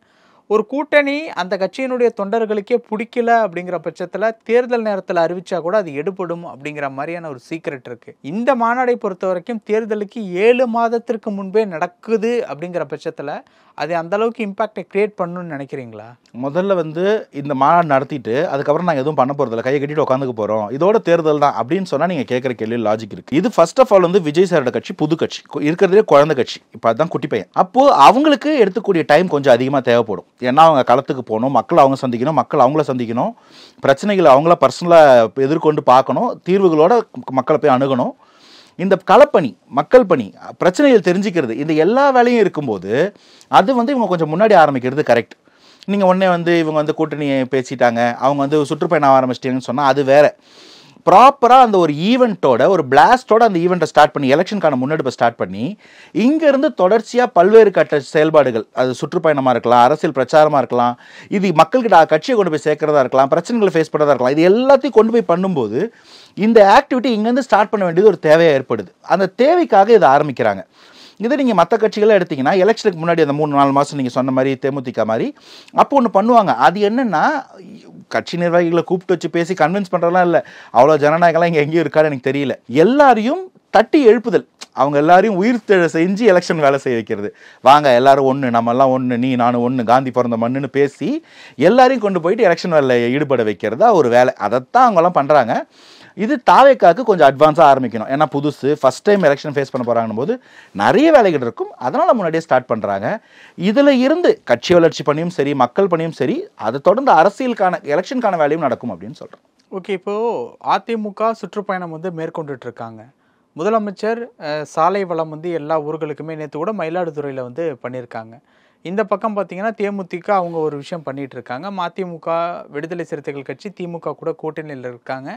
ஒரு கூட்டணி அந்த கட்சியினுடைய தொண்டர்களுக்கே பிடிக்கல அப்படிங்கிற பட்சத்தில் தேர்தல் நேரத்தில் அறிவிச்சா கூட அது எடுபடும் அப்படிங்கிற மாதிரியான ஒரு சீக்ரெட் இருக்கு. இந்த மாநாடை பொறுத்த வரைக்கும் தேர்தலுக்கு 7 மாதத்திற்கு முன்பே நடக்குது அப்படிங்கிற பட்சத்தில் அது அந்த அளவுக்கு இம்பாக்டை கிரியேட் பண்ணணும்னு நினைக்கிறீங்களா? முதல்ல வந்து இந்த மாநாடு நடத்திட்டு அதுக்கப்புறம் நாங்கள் எதுவும் பண்ண போகிறதில்ல, கையை கட்டிட்டு உட்காந்துக்க போகிறோம், இதோட தேர்தல் தான் அப்படின்னு சொன்னால் நீங்கள் கேட்குற கேள்வி லாஜிக் இருக்குது. இது ஃபர்ஸ்ட் ஆஃப் ஆல் வந்து விஜய் சாரோட கட்சி புது கட்சி, இருக்கிறதுலே குழந்தை கட்சி, இப்போ அதுதான் குட்டி பையன். அப்போது அவங்களுக்கு எடுத்துக்கூடிய டைம் கொஞ்சம் அதிகமாக தேவைப்படும். ஏன்னா அவங்க களத்துக்கு போகணும், மக்கள் அவங்க சந்திக்கணும், மக்கள் அவங்கள சந்திக்கணும், பிரச்சனைகளை அவங்கள பர்சனலாக எதிர்கொண்டு பார்க்கணும், தீர்வுகளோட மக்களை போய் அணுகணும். இந்த களப்பணி, மக்கள் பணி, பிரச்சனைகள் தெரிஞ்சுக்கிறது, இந்த எல்லா வேலையும் இருக்கும்போது அது வந்து இவங்க கொஞ்சம் முன்னாடி ஆரம்பிக்கிறது கரெக்ட். நீங்கள் உடனே வந்து இவங்க வந்து கூட்டணி பேசிட்டாங்க, அவங்க வந்து சுற்றுப்பயணம் ஆரம்பிச்சிட்டாங்கன்னு சொன்னால் அது வேறு. ப்ராப்பராக அந்த ஒரு ஈவெண்ட்டோட ஒரு பிளாஸ்டோட அந்த ஈவெண்ட்டை ஸ்டார்ட் பண்ணி எலெக்ஷனுக்கான முன்னெடுப்பை ஸ்டார்ட் பண்ணி இங்கேருந்து தொடர்ச்சியாக பல்வேறு கட்ட செயல்பாடுகள், அது சுற்றுப்பயணமாக இருக்கலாம், அரசியல் பிரச்சாரமாக இருக்கலாம், இது மக்கள்கிட்ட கட்சியை கொண்டு போய் சேர்க்கிறதா இருக்கலாம், பிரச்சனைகளை ஃபேஸ் பண்ணுறதா இருக்கலாம், இது எல்லாத்தையும் கொண்டு போய் பண்ணும்போது இந்த ஆக்டிவிட்டி இங்கேருந்து ஸ்டார்ட் பண்ண வேண்டியது ஒரு தேவையாக ஏற்படுது. அந்த தேவைக்காக இதை ஆரம்பிக்கிறாங்க. இதை நீங்கள் மற்ற கட்சிகளை எடுத்திங்கன்னா எலெக்ஷனுக்கு முன்னாடி அந்த 3-4 மாதம் நீங்கள் சொன்ன மாதிரி தேமுதிக மாதிரி அப்போ ஒன்று பண்ணுவாங்க. அது என்னென்னா கட்சி நிர்வாகிகளை கூப்பிட்டு வச்சு பேசி கன்வின்ஸ் பண்ணுறதுலாம் இல்லை, அவ்வளோ ஜனநாயகம்லாம் இங்கே எங்கேயும் இருக்கான்னு எனக்கு தெரியல. எல்லாரையும் தட்டி எழுப்புதல், அவங்க எல்லாரையும் உயிர்த்தெழ செஞ்சு எலெக்ஷன் வேலை செய்ய வைக்கிறது. வாங்க எல்லாரும் ஒன்று, நம்ம எல்லாம் ஒன்று, நீ நானும் ஒன்று, காந்தி பிறந்த மண்ணுன்னு பேசி எல்லாரையும் கொண்டு போயிட்டு எலெக்ஷன் வேலையில் ஈடுபட வைக்கிறதா ஒரு வேலை. அதைத்தான் அவங்கெல்லாம் பண்ணுறாங்க. இது தாவேக்காக்கு கொஞ்சம் அட்வான்ஸாக ஆரம்பிக்கணும். ஏன்னா புதுசு, ஃபஸ்ட் டைம் எலெக்ஷன் ஃபேஸ் பண்ண போகிறாங்கன்னு போது நிறைய வேலைகள் இருக்கும், அதனால் முன்னாடியே ஸ்டார்ட் பண்ணுறாங்க. இதில் இருந்து கட்சி வளர்ச்சி பணியும் சரி, மக்கள் பணியும் சரி, அதை தொடர்ந்து அரசியலுக்கான எலெக்ஷனுக்கான வேலையும் நடக்கும் அப்படின்னு சொல்கிறேன். ஓகே, இப்போது அதிமுக சுற்றுப்பயணம் வந்து மேற்கொண்டுட்டு இருக்காங்க. முதலமைச்சர் சாலை வளம் வந்து எல்லா ஊர்களுக்குமே நேற்று கூட மயிலாடுதுறையில் வந்து பண்ணியிருக்காங்க. இந்த பக்கம் பார்த்தீங்கன்னா தேமுதிக அவங்க ஒரு விஷயம் பண்ணிட்டு இருக்காங்க. மதிமுக, விடுதலை சிறுத்தைகள் கட்சி, திமுக கூட கூட்டணியில் இருக்காங்க.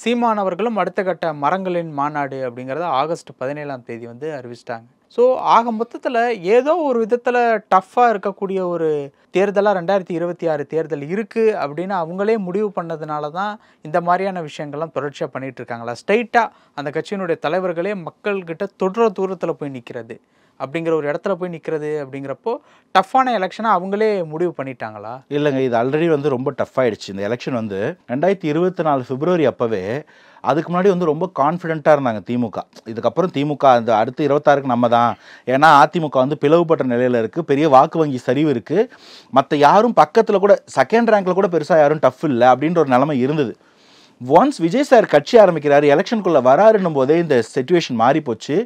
சீமானவர்களும் அடுத்த கட்ட மரங்களின் மாநாடு அப்படிங்கிறத ஆகஸ்ட் 17ஆம் தேதி வந்து அறிவிச்சிட்டாங்க. ஸோ ஆக மொத்தத்தில் ஏதோ ஒரு விதத்தில் டஃப்பாக இருக்கக்கூடிய ஒரு தேர்தலாக 2026 தேர்தல் இருக்குது அப்படின்னு அவங்களே முடிவு பண்ணதுனால தான் இந்த மாதிரியான விஷயங்கள்லாம் தொடர்ச்சியாக பண்ணிகிட்டு இருக்காங்களா? ஸ்ட்ரைட்டாக அந்த கட்சியினுடைய தலைவர்களே மக்கள்கிட்ட தொடர தூரத்தில் போய் நிற்கிறது அப்படிங்கிற ஒரு இடத்துல போய் நிற்கிறது அப்படிங்கிறப்போ டஃப்பான எலெக்ஷனை அவங்களே முடிவு பண்ணிட்டாங்களா? இல்லைங்க, இது ஆல்ரெடி வந்து ரொம்ப டஃப் ஆகிடுச்சு. இந்த எலெக்ஷன் வந்து 2024 பிப்ரவரி அப்போவே அதுக்கு முன்னாடி வந்து ரொம்ப கான்ஃபிடென்ட்டாக இருந்தாங்க திமுக. இதுக்கப்புறம் திமுக அந்த அடுத்து 26க்கு நம்ம தான், ஏன்னா அதிமுக வந்து பிளவுபட்ட நிலையில் இருக்குது, பெரிய வாக்கு வங்கி சரிவு இருக்குது, மற்ற யாரும் பக்கத்தில் கூட செகண்ட் ரேங்கில் கூட பெருசாக யாரும் டஃப் இல்லை அப்படின்ற ஒரு நிலைமை இருந்தது. ஒன்ஸ் விஜய் சார் கட்சி ஆரம்பிக்கிறாரு, எலெக்ஷனுக்குள்ளே வராருன்னும் போதே இந்த சிச்சுவேஷன் மாறி போச்சு.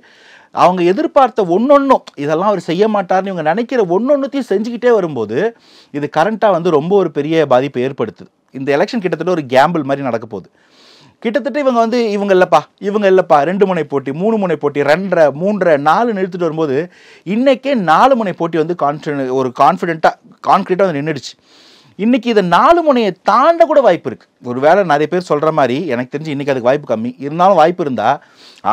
அவங்க எதிர்பார்த்த ஒன்னொன்னும் இதெல்லாம் அவர் செய்ய மாட்டார்னு இவங்க நினைக்கிற ஒன்னொன்னுத்தையும் செஞ்சுக்கிட்டே வரும்போது இது கரண்ட்டாக வந்து ரொம்ப ஒரு பெரிய பாதிப்பை ஏற்படுத்துது. இந்த எலெக்ஷன் கிட்டத்தட்ட ஒரு கேம்பிள் மாதிரி நடக்க போகுது. கிட்டத்தட்ட இவங்க வந்து இவங்க இல்லைப்பா 2 முனை போட்டி, 3 முனை போட்டி, 2, 3, 4 நிறுத்திட்டு வரும்போது இன்னைக்கே 4 முனை போட்டி வந்து ஒரு கான்கிரீட்டாக வந்து நின்றுடுச்சு. இன்னைக்கு இதை 4 முனையை தாண்ட கூட வாய்ப்பு இருக்குது. ஒரு வேளை நிறைய பேர் சொல்கிற மாதிரி எனக்கு தெரிஞ்சு இன்றைக்கி அதுக்கு வாய்ப்பு கம்மி. இருந்தாலும் வாய்ப்பு இருந்தால்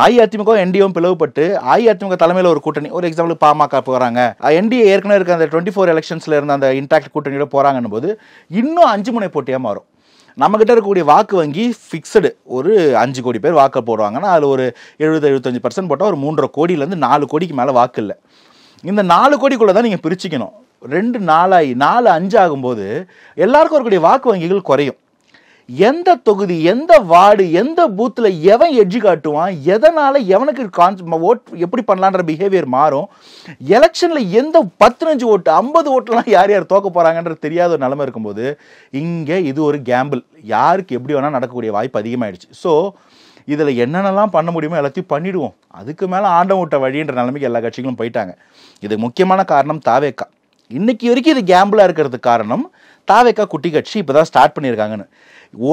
அஇஅதிமுக என்டிஏவும் பிளவுபட்டு அஇஅதிமுக தலைமையில் ஒரு கூட்டணி, ஒரு எக்ஸாம்பிள் பாமக போகிறாங்க, என்டிஏ ஏற்கனவே இருக்க அந்த 24 எலெக்ஷன்ஸில் இருந்த அந்த இன்டாக்ட் கூட்டணியோட போகிறாங்கன்னும் போது இன்னும் 5 முனை போட்டியாக மாறும். நம்மகிட்ட இருக்கக்கூடிய வாக்கு வங்கி ஃபிக்ஸடு ஒரு 5 கோடி பேர் வாக்கு போடுவாங்கன்னா அதில் ஒரு 70-75% போட்டால் ஒரு 3.5 கோடியிலேருந்து 4 கோடிக்கு மேலே வாக்கு இல்லை. இந்த 4 கோடிக்குள்ளே தான் நீங்கள் பிரிச்சுக்கணும். 2 4 5 ஆகும்போது எல்லாருக்கும் இருக்கக்கூடிய வாக்கு வங்கிகள் குறையும். எந்த தொகுதி, எந்த வார்டு, எந்த பூத்தில் எவன் எட்ஜி காட்டுவான், எதனால் எவனுக்கு ஓட் எப்படி பண்ணலான்ற பிஹேவியர் மாறும். எலெக்ஷனில் எந்த 15 ஓட்டு 50 ஓட்டுலாம் யார் யார் தோக்க போகிறாங்கன்றது தெரியாத ஒரு நிலைமை இருக்கும்போது இங்கே இது ஒரு கேம்பிள், யாருக்கு எப்படி வேணால் நடக்கக்கூடிய வாய்ப்பு அதிகமாகிடுச்சு. ஸோ இதில் என்னென்னலாம் பண்ண முடியுமோ எல்லாத்தையும் பண்ணிவிடுவோம், அதுக்கு மேலே ஆண்டம் விட்ட வழின்ற நிலைமைக்கு எல்லா கட்சிகளும் போயிட்டாங்க. இது முக்கியமான காரணம் தாவேக்கா. இன்னைக்கு வரைக்கும் இது கேம்பிளாக இருக்கிறதுக்கு காரணம் தாவேக்கா குட்டி கட்சி இப்போ தான் ஸ்டார்ட் பண்ணியிருக்காங்கன்னு.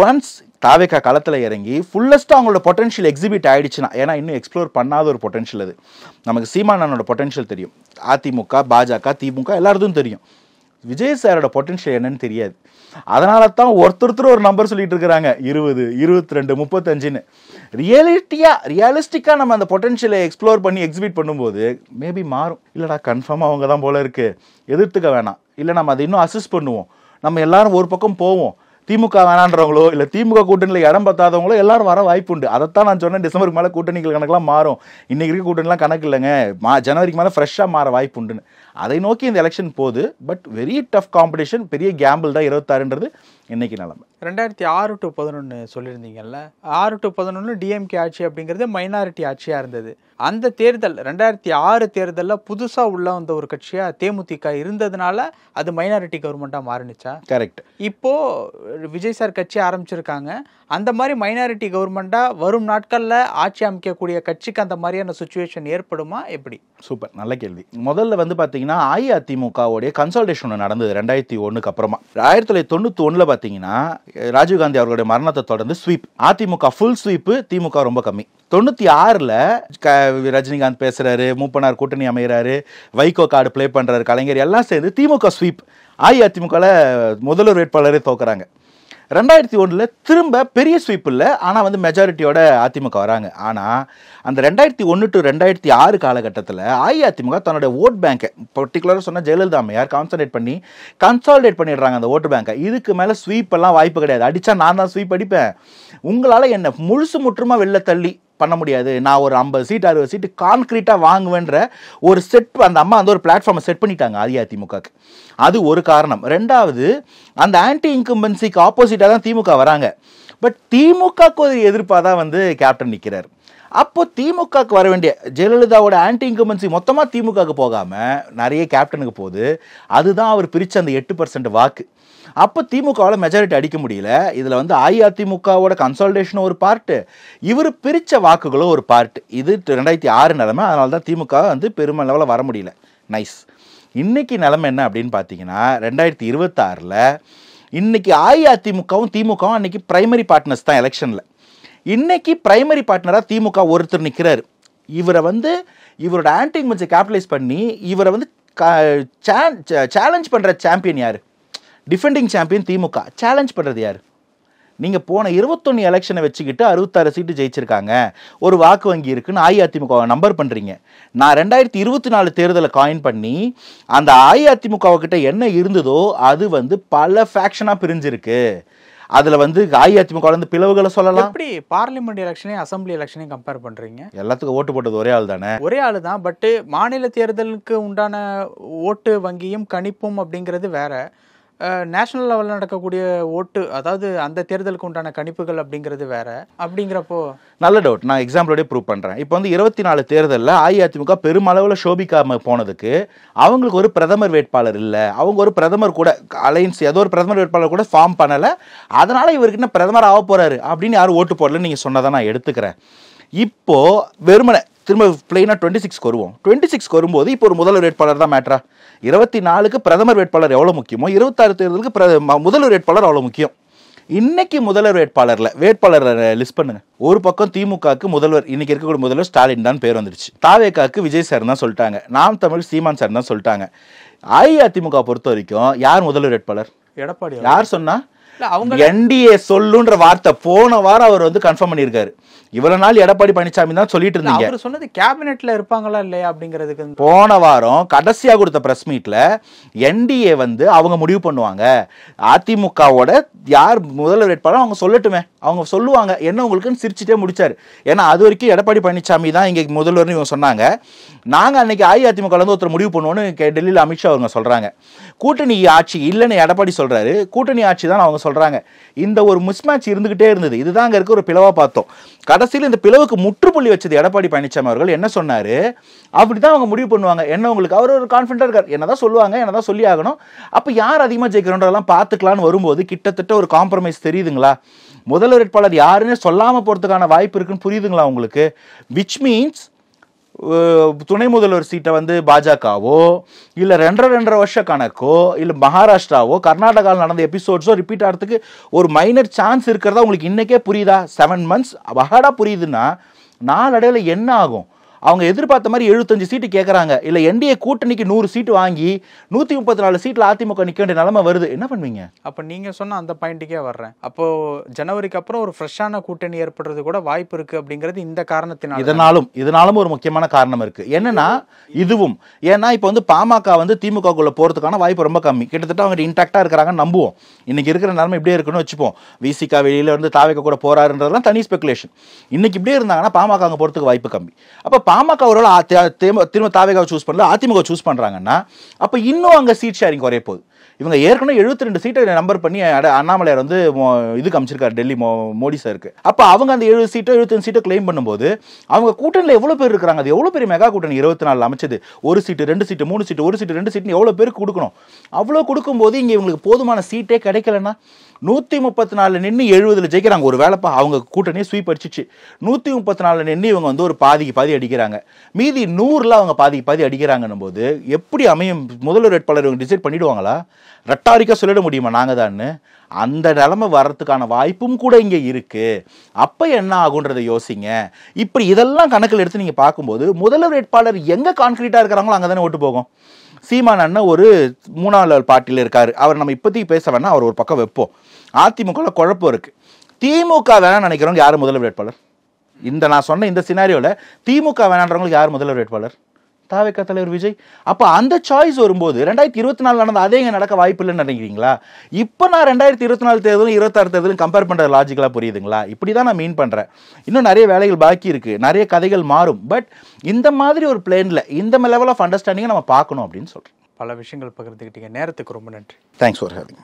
ஒன்ஸ் தாவேக்கா களத்தில் இறங்கி ஃபுல்லஸ்ட்டாக அவங்களோட பொட்டன்ஷியல் எக்ஸிபிட் ஆகிடுச்சுன்னா, ஏன்னா இன்னும் எக்ஸ்ப்ளோர் பண்ணாத ஒரு பொட்டன்ஷியல் அது. நமக்கு சீமானனோட பொட்டன்ஷியல் தெரியும், அதிமுக, பாஜக, திமுக எல்லாருக்கும் தெரியும். விஜய் சாரோட பொட்டன்ஷியல் என்னன்னு தெரியாது. அதனால தான் ஒருத்தர் ஒரு நம்பர் சொல்லிட்டு இருக்கிறாங்க, 20, 22, 35ன்னு. ரியாலிஸ்டிக்காக நம்ம அந்த பொட்டன்ஷியலை எக்ஸ்ப்ளோர் பண்ணி எக்ஸிபிட் பண்ணும்போது மேபி மாறும். இல்லைடா கன்ஃபார்மாக அவங்க தான் போல இருக்கு, எதிர்த்துக்க வேணாம், இல்லை நம்ம அதை இன்னும் அசிஸ்ட் பண்ணுவோம், நம்ம எல்லாரும் ஒரு பக்கம் போவோம், திமுக வேணான்றவங்களோ இல்லை திமுக கூட்டணியில் இடம் பத்தாதவங்களோ எல்லாரும் வர வாய்ப்பு உண்டு. அதைத்தான் நான் சொன்னேன், டிசம்பருக்கு மேலே கூட்டணிகள் கணக்கெல்லாம் மாறும். இன்றைக்கி இருக்க கூட்டணிலாம் கணக்கு இல்லைங்க, ஜனவரிக்கு மேலே ஃப்ரெஷ்ஷாக மாற வாய்ப்பு உண்டுன்னு. அதை நோக்கி இந்த எலெக்ஷன் போகுது. பட் வெரி டஃப் காம்படிஷன், பெரிய கேம்பிள் தான் 26ன்றது இன்னைக்கு நிலைமை. 2006 to 11 சொல்லியிருந்தீங்கல்ல, 6 to 11 டிஎம்கே ஆட்சி அப்படிங்கிறது மைனாரிட்டி ஆட்சியாக இருந்தது. அந்த தேர்தல் 2006 தேர்தலில் புதுசாக உள்ள வந்த ஒரு கட்சியாக தேமுதிக இருந்ததுனால அது மைனாரிட்டி கவர்மெண்ட்டாக மாறினுச்சா? கரெக்ட். இப்போது விஜய் சார் கட்சி ஆரம்பிச்சிருக்காங்க. அந்த மாதிரி மைனாரிட்டி கவர்மெண்ட்டாக வரும் நாட்களில் ஆட்சி அமைக்கக்கூடிய கட்சிக்கு அந்த மாதிரியான சுச்சுவேஷன் ஏற்படுமா எப்படி? சூப்பர், நல்ல கேள்வி. முதல்ல வந்து பார்த்தீங்கன்னா அஇஅதிமுகவுடைய கன்சால்டேஷன் ஒன்று நடந்தது 2001 அப்புறமா. 1991 பார்த்தீங்கன்னா ராஜீவ்காந்தி அவர்களுடைய மரணத்தை தொடர்ந்து ஸ்வீப், அதிமுக ஃபுல் ஸ்வீப்பு, திமுக ரொம்ப கம்மி. 96 ரஜினிகாந்த் பேசுறாரு, மூப்பனார் கூட்டணி அமைகிறாரு, வைகோ கார்டு பிளே பண்றாரு, கலைஞர் எல்லாம் சேர்ந்து திமுக ஸ்வீப், அஇஅதிமுகவில் முதல்வர் வேட்பாளரே தோக்குறாங்க. 2001 திரும்ப பெரிய ஸ்வீப் இல்லை, ஆனால் வந்து மெஜாரிட்டியோட அதிமுக வராங்க. ஆனால் அந்த 2001 to 2006 காலகட்டத்தில் அஇஅதிமுக தன்னோட ஓட் பேங்கை, பர்டிகுலராக சொன்ன ஜெயலலிதா அம்மையார் கன்சாலிடேட் பண்ணிடுறாங்க அந்த ஓட்டு பேங்கை. இதுக்கு மேலே ஸ்வீப் எல்லாம் வாய்ப்பு கிடையாது. அடித்தா நான் தான் ஸ்வீப் அடிப்பேன், உங்களால் என்ன முழுசு முற்றுமா வெளில தள்ளி பண்ண முடியாது, நான் ஒரு 50 சீட் 60 சீட்டு கான்கிரீட்டாக வாங்குவேன்ற ஒரு செட் அந்த அம்மா அந்த ஒரு பிளாட்ஃபார்மை செட் பண்ணிட்டாங்க அஇஅதிமுகக்கு. அது ஒரு காரணம். ரெண்டாவது, அந்த ஆன்டி இன்கம்பன்சிக்கு ஆப்போசிட்டாக தான் திமுக வராங்க. பட் திமுகக்கு ஒரு எதிர்ப்பாக தான் வந்து கேப்டன் நிற்கிறார். அப்போ திமுகக்கு வர வேண்டிய ஜெயலலிதாவோட ஆன்டி இன்கம்பன்சி மொத்தமாக திமுகக்கு போகாமல் நிறைய கேப்டனுக்கு போகுது. அதுதான் அவர் பிரித்த அந்த 8% வாக்கு. அப்போ திமுகவால் மெஜாரிட்டி அடிக்க முடியல. இதில் வந்து அஇஅதிமுகவோட கன்சால்டேஷனும் ஒரு பார்ட்டு, இவர் பிரித்த வாக்குகளும் ஒரு பார்ட்டு. இது 2006 நிலைமை. அதனால தான் திமுக வந்து பெருமை லெவலில் வர முடியல. நைஸ். இன்னைக்கு நிலைமை என்ன அப்படின்னு பார்த்தீங்கன்னா 2026 இன்னைக்கு அஇஅதிமுகவும் திமுகவும் அன்னைக்கு பிரைமரி பார்ட்னர்ஸ் தான் எலெக்ஷனில். இன்னைக்கு பிரைமரி பார்ட்னராக திமுக ஒருத்தர் நிற்கிறார். இவரை வந்து இவரோட ஆன்டி இன்கம்பன்சியை கேபிட்டலைஸ் பண்ணி இவரை வந்து சேலஞ்ச் பண்ணுற சாம்பியன் யார்? டிஃபெண்டிங் சாம்பியன் திமுக. சேலஞ்ச் பண்ணுறது யார்? நீங்கள் போன 21 எலெக்ஷனை வச்சுக்கிட்டு 66 சீட்டு ஜெயிச்சிருக்காங்க, ஒரு வாக்கு வங்கி இருக்குன்னு அஇஅதிமுக நம்பர் பண்ணுறீங்க. நான் 2024 தேர்தலை காயின் பண்ணி அந்த அஇஅதிமுகவுக்கிட்ட என்ன இருந்ததோ அது வந்து பல ஃபேக்ஷனாக பிரிஞ்சிருக்கு. அதில் வந்து அஇஅதிமுக வந்து பிளவுகளை சொல்லலாம். எப்படி பார்லிமெண்ட் எலெக்ஷனையும் அசம்பிளி எலெக்ஷனையும் கம்பேர் பண்ணுறீங்க? எல்லாத்துக்கும் ஓட்டு போட்டது ஒரே ஆள் தானே? ஒரே ஆள் தான். பட்டு மாநில தேர்தலுக்கு உண்டான ஓட்டு வங்கியும் கணிப்பும் அப்படிங்கிறது வேற. நேஷனல் லெவலில் நடக்கக்கூடிய ஓட்டு, அதாவது அந்த தேர்தலுக்கு உண்டான கணிப்புகள் அப்படிங்கிறது வேற. அப்படிங்கிறப்போ நல்ல டவுட். நான் எக்ஸாம்பிளோடய ப்ரூவ் பண்ணுறேன். இப்போ வந்து 24 தேர்தலில் அஇஅதிமுக பெருமளவில் ஷோபிக்காமல் போனதுக்கு அவங்களுக்கு ஒரு பிரதமர் வேட்பாளர் இல்லை. அவங்க ஒரு பிரதமர் கூட அலையன்ஸ் ஏதோ ஒரு பிரதமர் வேட்பாளர் கூட ஃபார்ம் பண்ணலை. அதனால் இவருக்கு என்ன பிரதமர் ஆக போகிறாரு அப்படின்னு யாரும் ஓட்டு போடலன்னு நீங்கள் சொன்னதை நான் எடுத்துக்கிறேன். இப்போது வெறுமனை திரும்ப பிளெயினாக 26 வருவோம். 26 வரும்போது இப்போ ஒரு முதல்வர் வேட்பாளர் தான் மேட்ரா? 24க்கு பிரதமர் வேட்பாளர் எவ்வளோ முக்கியமோ 26 தேர்தலுக்கு முதல்வர் வேட்பாளர் அவ்வளோ முக்கியம். இன்னைக்கு முதல்வர் வேட்பாளர் லிஸ்ட் பண்ணுங்க. ஒரு பக்கம் திமுகக்கு முதல்வர் இன்னைக்கு இருக்கக்கூடிய முதல்வர் ஸ்டாலின் தான் பேர் வந்துருச்சு. தாவேகாக்கு விஜய் சார் தான் சொல்லிட்டாங்க. நாம் தமிழ் சீமான் சார் தான் சொல்லிட்டாங்க. அஇஅதிமுக பொறுத்த வரைக்கும் யார் முதல்வர் வேட்பாளர்? எடப்பாடி. யார் சொன்னா? அவங்க என்டிஏ சொல்லுன்ற வார்த்தை போன வாரம் அவர் வந்து கன்ஃபார்ம் பண்ணியிருக்காரு. இவ்வளவு நாள் எடப்பாடி பழனிசாமி தான் சொல்லிட்டு இருந்தீங்க. அவர் சொன்னது கேபினெட்ல இருப்பாங்களா இல்லையா அப்படிங்கிறதுக்கு போன வாரம் கடைசியா கொடுத்த பிரஸ் மீட்ல என்டிஏ வந்து அவங்க முடிவு பண்ணுவாங்க. அதிமுகவோட யார் முதல்வர் வேட்பாளர் அவங்க சொல்லட்டுமே, அவங்க சொல்லுவாங்க என்ன உங்களுக்குன்னு சிரிச்சுட்டே முடிச்சாரு. ஏன்னா அது வரைக்கும் எடப்பாடி பழனிசாமி தான் இங்க முதல்வர்னு இவங்க சொன்னாங்க. நாங்க அன்னைக்கு அஇஅதிமுக வந்து ஒருத்தர் முடிவு பண்ணுவோன்னு டெல்லியில் அமித்ஷா அவங்க சொல்றாங்க. கூட்டணி ஆட்சி இல்லைன்னு எடப்பாடி சொல்றாரு, கூட்டணி ஆட்சி தான் அவங்க சொல்றாங்க. இந்த ஒரு மிஸ்மேட்ச் இருந்துகிட்டே இருந்தது. இதுதான் அங்க இருக்க ஒரு பிளவா பார்த்தோம். கடைசியில் இந்த பிளவுக்கு முற்றுப்புள்ளி வச்சது எடப்பாடி பழனிசாமி அவர்கள். என்ன சொன்னாரு? அப்படிதான் அவங்க முடிவு பண்ணுவாங்க. என்ன உங்களுக்கு அவர் ஒரு கான்ஃபிடென்ட்டா இருக்கார், என்னதான் சொல்லுவாங்க, என்னதான் சொல்லி ஆகணும். அப்ப யார் அதிகமா ஜெயிக்கிறோன்றதெல்லாம் பார்த்துக்கலான்னு வரும்போது கிட்டத்தட்ட ஒரு காம்ப்ரமைஸ் தெரியுதுங்களா? முதல்வர் வேட்பாளர் யாருன்னு சொல்லாம போறதுக்கான வாய்ப்பு இருக்குன்னு புரியுதுங்களா உங்களுக்கு? விச் மீன்ஸ் துணை முதல்வர் சீட்டை வந்து பாஜகவோ இல்லை 2.5 வருஷ கணக்கோ இல்லை மகாராஷ்டிராவோ கர்நாடகாவில் நடந்த எபிசோட்ஸோ ரிப்பீட் ஆகிறதுக்கு ஒரு மைனர் சான்ஸ் இருக்கிறதா உங்களுக்கு இன்னைக்கே புரியுதா? 7 months வகாடா புரியுதுன்னா நாளடைவில் என்ன ஆகும்? அவங்க எதிர்பார்த்த மாதிரி 75 சீட்டு கேட்குறாங்க. இல்லை என்டிஏ கூட்டணிக்கு 100 சீட்டு வாங்கி 134 சீட்டில் அதிமுக நிற்க வேண்டிய நிலைமை வருது. என்ன பண்ணுவீங்க? அப்போ நீங்கள் சொன்ன அந்த பாயிண்ட்டுக்கே வர்றேன். அப்போது ஜனவரிக்கு அப்புறம் ஒரு ஃப்ரெஷ்ஷான கூட்டணி ஏற்படுறது கூட வாய்ப்பு இருக்குது அப்படிங்கிறது இந்த காரணத்தினால. இதனாலும் ஒரு முக்கியமான காரணம் இருக்குது. என்னன்னா இதுவும் ஏன்னா இப்போ வந்து பாமக வந்து திமுகக்குள்ளே போகிறதுக்கான வாய்ப்பு ரொம்ப கம்மி. கிட்டத்தட்ட அவங்க இன்டாக்டாக இருக்கிறாங்கன்னு நம்புவோம். இன்னைக்கு இருக்கிற நிலைமை இப்படியே இருக்குன்னு வச்சுப்போம். விசிகா வெளியில் வந்து தாவேக கூட போறாருன்றதெல்லாம் தனி ஸ்பெகுலேஷன். இன்னைக்கு இப்படியே இருந்தாங்கன்னா பாமக அங்கே போகிறதுக்கு வாய்ப்பு கம்மி. அப்போ பாமக ஒருவேளை திரும்ப தாவேகாவை சூஸ் பண்ணல, அதிமுக சூஸ் பண்றாங்கன்னா அப்ப இன்னும் அங்க சீட் ஷேரிங் குறைய போகுது. இவங்க ஏற்கனவே 72 சீட்டை நம்பர் பண்ணி அண்ணாமலையார் வந்து இதுக்கு அமைச்சிருக்காரு டெல்லி மோடி சாருக்கு. அப்ப அவங்க அந்த 70 சீட்டோ 75 சீட்டோ கிளைம் பண்ணும்போது அவங்க கூட்டணியில் எவ்வளவு பேர் இருக்காங்க? அது எவ்வளவு பெரிய மெகா கூட்டணி 24 அமைச்சது. 1 சீட்டு 2 சீட்டு 3 சீட்டு 1 சீட்டு 2 சீட்டு எவ்வளவு பேருக்கு கொடுக்கணும்? அவ்வளவு கொடுக்கும்போது இங்க இவங்களுக்கு போதுமான சீட்டே கிடைக்கலன்னா 134 நின்று 70 ஜெயிக்கிறாங்க. ஒரு வேலைப்பா அவங்க கூட்டணியை ஸ்வீப் அடிச்சிச்சு. 134 நின்று இவங்க வந்து ஒரு பாதிக்கு பாதி அடிக்கிறாங்க. மீதி 100ல் அவங்க பாதிக்கு பாதி அடிக்கிறாங்கன்னும் போது எப்படி அமையும்? முதல்வர் வேட்பாளர் இவங்க டிசைட் பண்ணிடுவாங்களா? ரெட்டாரிக்கா சொல்லிட முடியுமா நாங்க தான்னு? அந்த நிலைமை வர்றதுக்கான வாய்ப்பும் கூட இங்க இருக்கு. அப்ப என்ன ஆகுன்றதை யோசிங்க. இப்படி இதெல்லாம் கணக்கில் எடுத்து நீங்க பார்க்கும்போது முதல்வர் வேட்பாளர் எங்க கான்கிரீட்டா இருக்கிறாங்களோ அங்கதானே ஓட்டு போகும். சீமான் அண்ணன் ஒரு 3ஆம் லெவல் பார்ட்டியில் இருக்காரு. அவர் நம்ம இப்போதைக்கு பேச வேணா, அவர் ஒரு பக்கம் வைப்போம். அதிமுக குழப்பம் இருக்கு. திமுக வேணாம்னு நினைக்கிறவங்க யார் முதல்வர் வேட்பாளர்? இந்த நான் சொன்ன இந்த சினாரியோல திமுக வேணான்றவங்களுக்கு யார் முதல்வர் வேட்பாளர்? தாவேகா தலைவர் விஜய். அப்ப அந்த சாய்ஸ் வரும்போது 2024 நடந்த அதே இங்க நடக்க வாய்ப்பு இல்லைன்னு நினைக்கிறீங்களா? இப்ப நான் 2024 தேர்தலும் 26 தேர்தலும் கம்பேர் பண்ற லாஜிக்கலா புரியுதுங்களா? இப்படிதான் நான் மீன் பண்றேன். இன்னும் நிறைய வேலைகள் பாக்கி இருக்கு, நிறைய கதைகள் மாறும். பட் இந்த மாதிரி ஒரு பிளேன்ல இந்த லெவல் ஆஃப் அண்டர்ஸ்டாண்டிங்கை நம்ம பார்க்கணும் அப்படின்னு சொல்றேன். பல விஷயங்கள் பகிர்ந்துக்கிட்டீங்க. நேரத்துக்கு ரொம்ப நன்றி. Thanks for having.